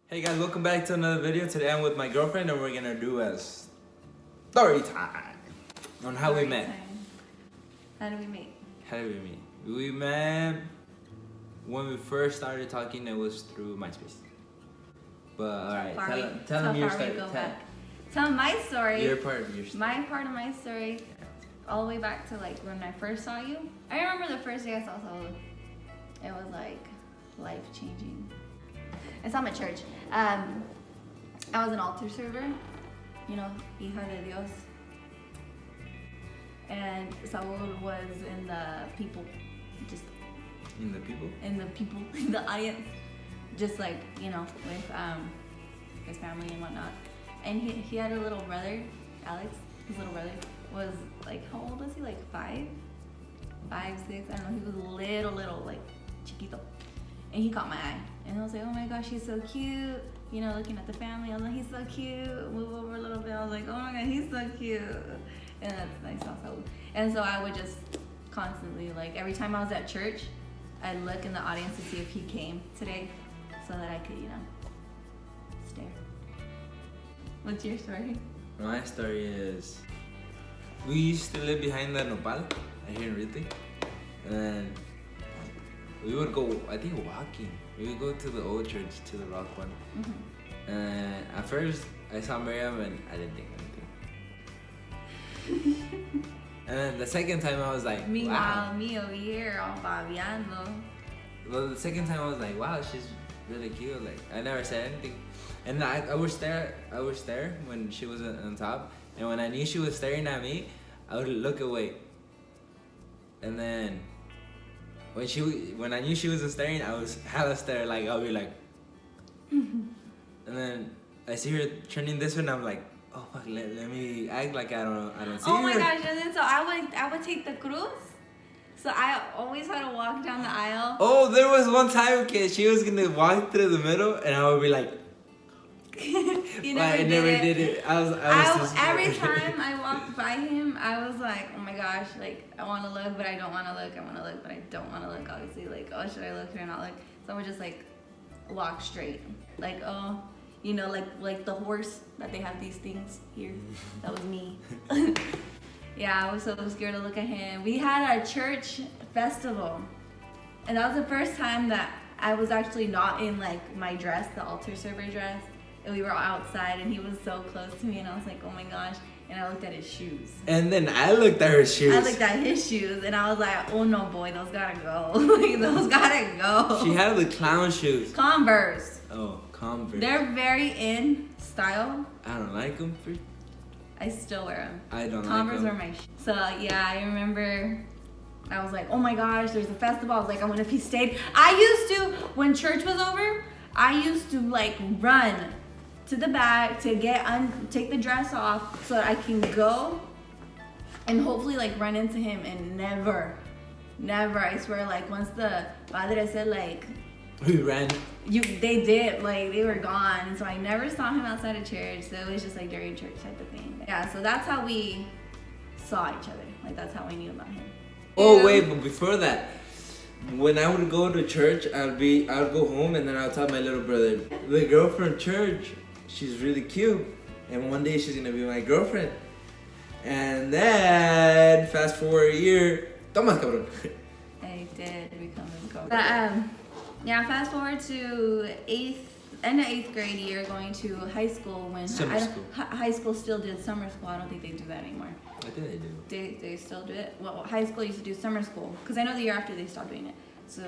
Hey guys, welcome back to another video. Today I'm with my girlfriend and we're gonna do a story time on how we met. How did we meet? How did we meet? We met when we first started talking. It was through MySpace. But alright, tell them your story. Tell my story. Your part of your story. My part of my story, all the way back to like when I first saw you. I remember the first day I saw Saul. It was like life changing. I saw him at church. I was an altar server, you know, Hija de Dios. And Saul was in the people, just in the people, in the audience, just like, you know, with his family and whatnot. And he had a little brother, Alex. His little brother was like, how old was he? Like 5, 6. I don't know. He was little, like chiquito. And he caught my eye. And I was like, oh my gosh, he's so cute. You know, looking at the family, I was like, he's so cute. Move over a little bit. I was like, oh my god, he's so cute. And that's nice also. And so I would just constantly, like, every time I was at church, I'd look in the audience to see if he came today so that I could, you know, stare. What's your story? My story is, we used to live behind the nopal here in Ridley. And we would go, I think, walking. We would go to the old church, to the rock one. Mm-hmm. And at first, I saw Miriam and I didn't think anything. And then the second time I was like, meanwhile, me over here, all babiando. Well, the second time I was like, wow, she's really cute. Like, I never said anything. And I would stare when she was on top. And when I knew she was staring at me, I would look away. And then when I knew she wasn't staring, I was hella stare. Like, I'll be like, and then I see her turning this way, and I'm like, oh fuck, let me act like I don't see her. Oh my gosh! And then so I would take the cruz. So I always had to walk down the aisle. Oh, there was one time, okay, she was gonna walk through the middle, and I would be like, you never did it. I was every time I walked by him, I was like, oh my gosh, like, I want to look, but I don't want to look. I want to look, but I don't want to look, obviously. Like, oh, should I look? Should I not look? So I would just, like, walk straight. Like, oh, you know, like the horse that they have these things here. That was me. Yeah, I was so scared to look at him. We had a church festival. And that was the first time that I was actually not in, like, my dress, the altar server dress. And we were outside, and he was so close to me, and I was like, oh my gosh. And I looked at his shoes. And then I looked at her shoes. I looked at his shoes, and I was like, oh no, boy, those gotta go. Like, those gotta go. She had the clown shoes. Converse. Oh, Converse. They're very in style. I don't like them. I still wear them. I don't Converse like them. Converse were my shoes. So, yeah, I remember I was like, oh my gosh, there's a festival. I was like, I wonder if he stayed. I used to, when church was over, I used to, like, run to the back to take the dress off so that I can go and hopefully like run into him, and never, I swear, like once the padre said like we ran, they did, like they were gone, and so I never saw him outside of church. So it was just like during church type of thing. Yeah, so that's how we saw each other. Like that's how I knew about him. Oh wait, but before that, when I would go to church, I would go home and then I would tell my little brother, the girl from church, she's really cute, and one day she's gonna be my girlfriend. And then fast forward a year, toma cabrón. I did become his girlfriend. But yeah, fast forward to end of 8th grade year, going to high school when high school still did summer school. I don't think they do that anymore. I think they do. They still do it. Well, high school used to do summer school because I know the year after they stopped doing it. So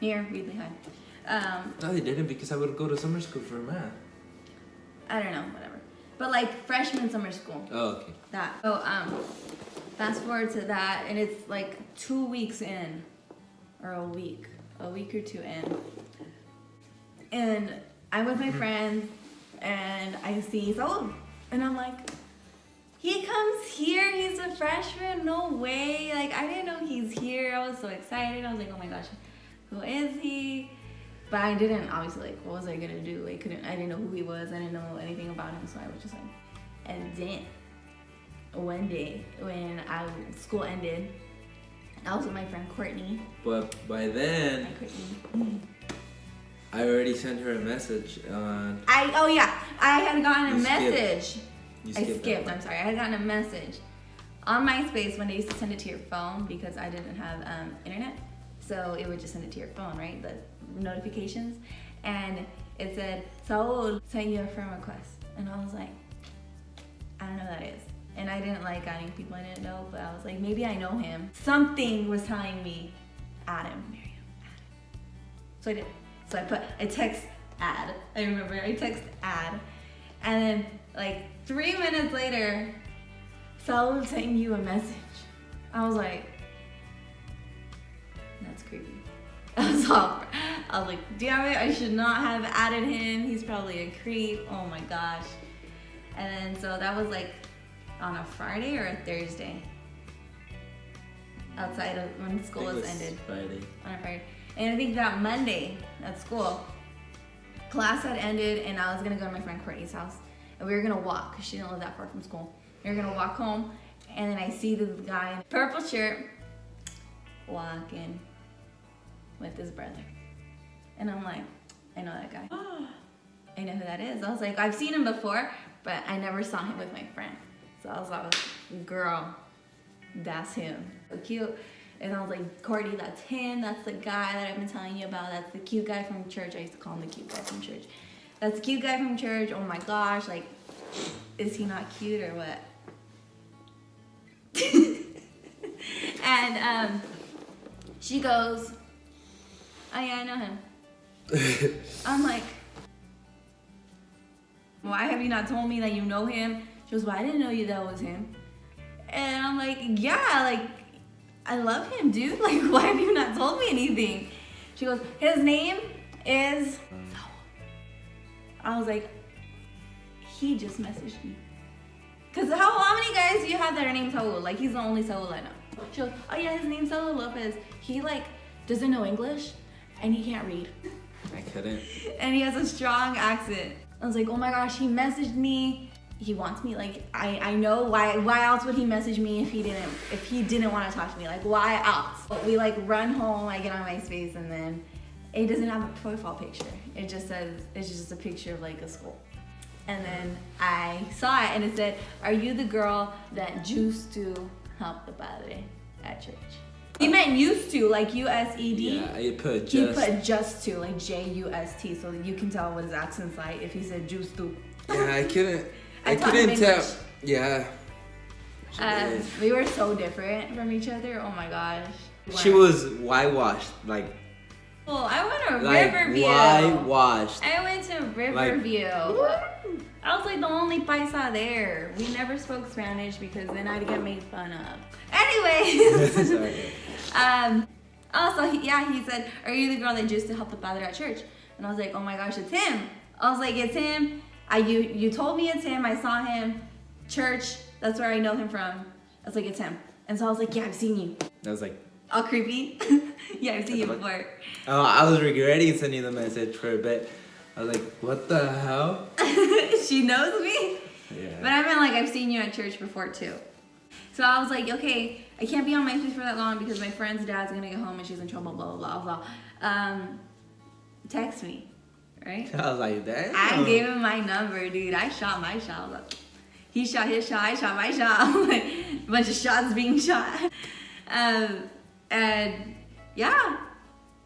here, Ridley High. No, they didn't, because I would go to summer school for math. I don't know, whatever. But like freshman summer school. Oh, okay. That. So fast forward to that, and it's like 2 weeks in, or a week or two in, and I'm with my friends, and I see Saul, and I'm like, he comes here, he's a freshman, no way. Like I didn't know he's here. I was so excited. I was like, oh my gosh, who is he? But I didn't, obviously, like, what was I gonna do? I didn't know who he was. I didn't know anything about him, so I was just like, and then one day when school ended, I was with my friend Courtney. But by then, Hi, Courtney. I already sent her a message on. I had gotten a You skipped. message. You I skipped skipped. that I'm sorry. I had gotten a message on MySpace when they used to send it to your phone because I didn't have internet, so it would just send it to your phone, right? The notifications, and it said Saul sent you a friend request, and I was like, I don't know who that is, and I didn't like adding people I didn't know, but I was like, maybe I know him. Something was telling me, add him, Miriam, add him. So I did. So I text add. I remember I text add, and then like 3 minutes later, Saul sent you a message. I was like, that's creepy. I was like, damn it, I should not have added him. He's probably a creep. Oh my gosh. And then so that was like on a Friday or a Thursday. Outside of when school was ended. Friday. On a Friday. And I think that Monday at school, class had ended and I was gonna go to my friend Courtney's house. And we were gonna walk, because she didn't live that far from school. We were gonna walk home, and then I see this guy in a purple shirt walking with his brother. And I'm like, I know that guy. I know who that is. I was like, I've seen him before, but I never saw him with my friend. So I was like, girl, that's him. So cute. And I was like, Courtney, that's him. That's the guy that I've been telling you about. That's the cute guy from church. I used to call him the cute guy from church. That's the cute guy from church. Oh my gosh, like, is he not cute or what? And she goes, oh yeah, I know him. I'm like, why have you not told me that you know him? She goes, well, I didn't know you that was him. And I'm like, yeah, like, I love him, dude. Like, why have you not told me anything? She goes, his name is Saul. I was like, he just messaged me. Cause how many guys do you have that are named Saul? Like, he's the only Saul I know. She goes, oh yeah, his name's Saul Lopez. He like doesn't know English and he can't read. I couldn't. And he has a strong accent. I was like, oh my gosh, he messaged me. He wants me. Like, I know why else would he message me if he didn't want to talk to me? Like, why else? We like run home, I get on MySpace, and then it doesn't have a profile picture. It just says, it's just a picture of like a school. And then I saw it and it said, are you the girl that used to help the padre at church? He meant used to, like U-S-E-D. Yeah, he put just to, like J-U-S-T, so that you can tell what his accent's like if he said used to. Yeah, I couldn't English. tell. Yeah. We were so different from each other. Oh my gosh. She was whitewashed, like. Well, I went to Like Riverview. whitewashed. I went to Riverview. I was like the only paisa there. We never spoke Spanish because then I'd get made fun of. Anyway. Sorry. Also, he said, are you the girl that used to help the father at church? And I was like, oh my gosh, it's him. I was like, it's him. You told me it's him. I saw him. Church, that's where I know him from. I was like, it's him. And so I was like, yeah, I've seen you. I was like, all creepy. Yeah, I've seen you before. Oh, I was regretting sending the message for a bit. I was like, what the hell? She knows me? Yeah. But I meant like I've seen you at church before too. So I was like, okay, I can't be on MySpace for that long because my friend's dad's gonna get home and she's in trouble, blah, blah, blah, blah. Text me, right? I was like, damn. I gave him my number, dude. I shot my shot. I was like, he shot his shot, I shot my shot. Like, a bunch of shots being shot. And yeah,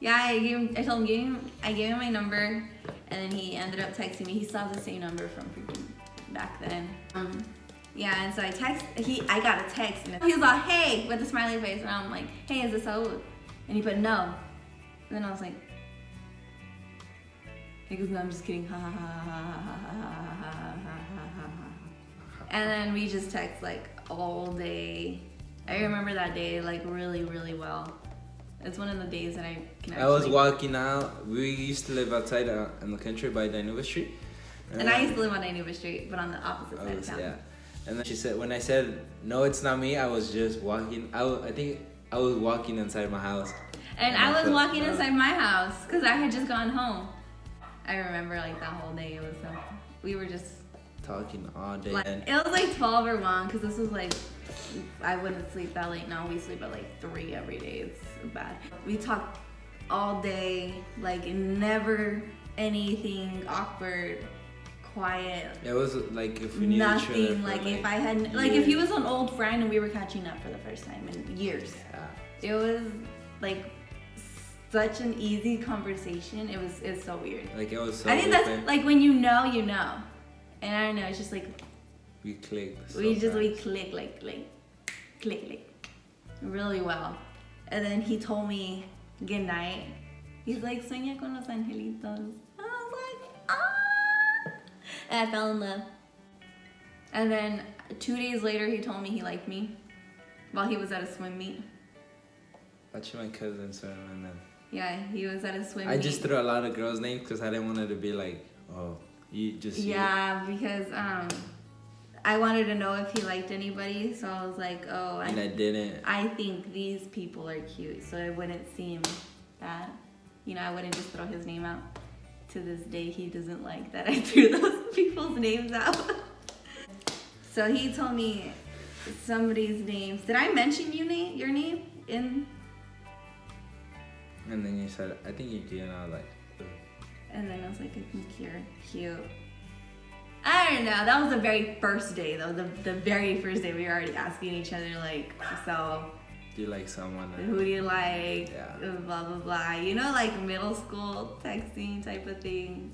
I told him, I gave him my number, and then he ended up texting me. He still has the same number from freaking back then. Yeah, and so I got a text, and he was like, hey, with a smiley face, and I'm like, hey, is this Saul? And he put no. And then I was like, he goes, no, I'm just kidding. Ha ha ha ha ha ha ha ha ha. And then we just text like all day. I remember that day like really, really well. It's one of the days that I can actually... I was walking out. We used to live outside in the country by Dinuba Street. And I used to live on Dinuba Street, but on the opposite side of town. Yeah. And then she said, when I said, no, it's not me, I was just walking. I think I was walking inside my house. And I was walking inside my house because I had just gone home. I remember like that whole day. It was so... We were just... talking all day. Like, it was like 12 or 1 because this was like... I wouldn't sleep that late. Now we sleep at like 3 every day. It's bad. We talked all day, like never anything awkward, quiet. It was like if we needed each other. Nothing. Like if I had, like if he was an old friend and we were catching up for the first time in years. Yeah. It was like such an easy conversation. It's so weird. Like it was so I think open. that's like when you know, you know. And I don't know, it's just like we clicked. So we fast. click click really well. And then he told me good night. He's like, sueña con los angelitos. I was like, ah! And I fell in love. And then 2 days later, he told me he liked me while he was at a swim meet. Actually, my cousin started my name. Yeah, he was at a swim meet. I just threw a lot of girls' names because I didn't want it to be like, oh, you just. Yeah, because I wanted to know if he liked anybody, so I was like, oh, And I didn't. I think these people are cute, so it wouldn't seem bad. You know, I wouldn't just throw his name out. To this day, he doesn't like that I threw those people's names out. So he told me somebody's names. Did I mention your name in? And then you said, I think you do, and I was like, ugh. And then I was like, I think you're cute. I don't know. That was the very first day, though. The very first day, we were already asking each other, like, so. Do you like someone? Who do you like? Yeah. Blah, blah, blah. You know, like middle school texting type of thing.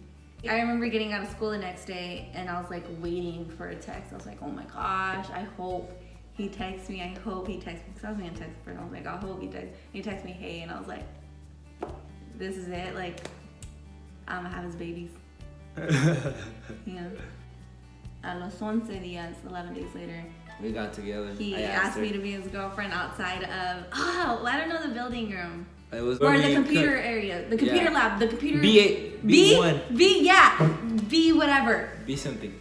I remember getting out of school the next day, and I was like waiting for a text. I was like, oh my gosh, I hope he texts me. I hope he texts me. Because I was going to text for him. I was like, I hope he texts. He texts me, hey, and I was like, this is it. Like, I'm going to have his babies. Yeah. A los 11 días, 11 days later, we got together. he I asked her. me to be his girlfriend outside of, I don't know the building room. It was Or where the we computer could- area. The computer Yeah. lab. The computer. B8. B? B1. B, yeah. B whatever. Be something.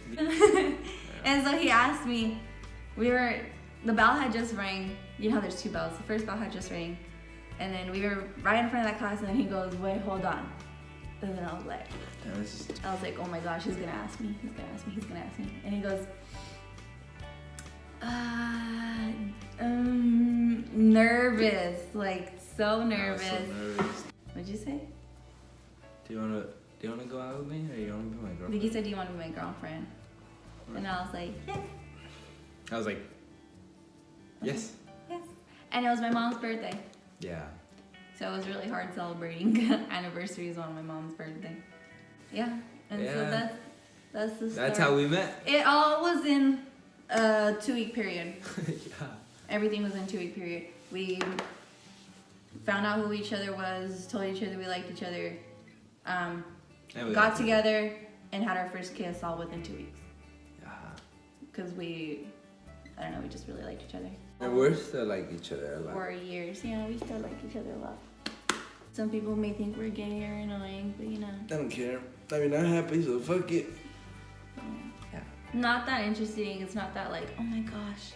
And so he asked me, the bell had just rang. You know how there's two bells. The first bell had just rang. And then we were right in front of that class, and then he goes, wait, hold on. And then I was like, oh my gosh, he's gonna ask me. He's gonna ask me. He's gonna ask me. And he goes, nervous. Like, so nervous. I was so nervous. What'd you say? Do you wanna go out with me, or you wanna be my I girlfriend? think you said, do you want to be my girlfriend? And I was like, yes. I was like, yes. Yes. And it was my mom's birthday. Yeah. So it was really hard celebrating anniversaries on my mom's birthday. Yeah. And so Yeah. that's the story. That's how we met. It all was in a 2-week period. Yeah. Everything was in a 2-week period. We found out who each other was, told each other we liked each other, And we got together, and had our first kiss all within 2 weeks. Yeah. Because we just really liked each other. And we're still like each other a lot. 4 years. Yeah, we still like each other a lot. Some people may think we're gay or annoying, but you know. I don't care. I mean, I'm happy, so fuck it. Yeah. Not that interesting. It's not that like, oh my gosh.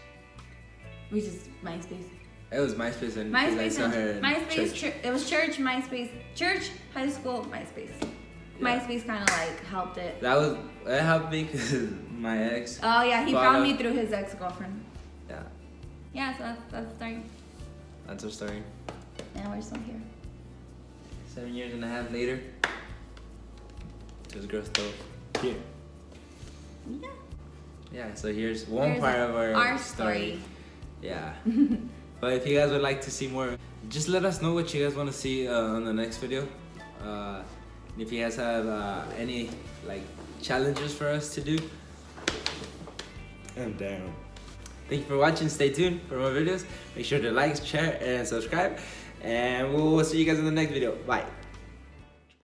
We just MySpace. It was MySpace and I MySpace saw her in MySpace. church. It was church, MySpace, church, high school, MySpace. Yeah. MySpace kind of like helped it. It helped me because my ex. Oh yeah, he Follow. found me through his ex-girlfriend. Yeah. Yeah, so that's the story. That's our story. And we're still here. 7 years and a half later, this girl's still here. Yeah. Yeah, so here's one Here's part of our story. Yeah. But if you guys would like to see more, just let us know what you guys want to see on the next video. If you guys have any like challenges for us to do, I'm down. Thank you for watching. Stay tuned for more videos. Make sure to like, share, and subscribe. And we'll see you guys in the next video. Bye.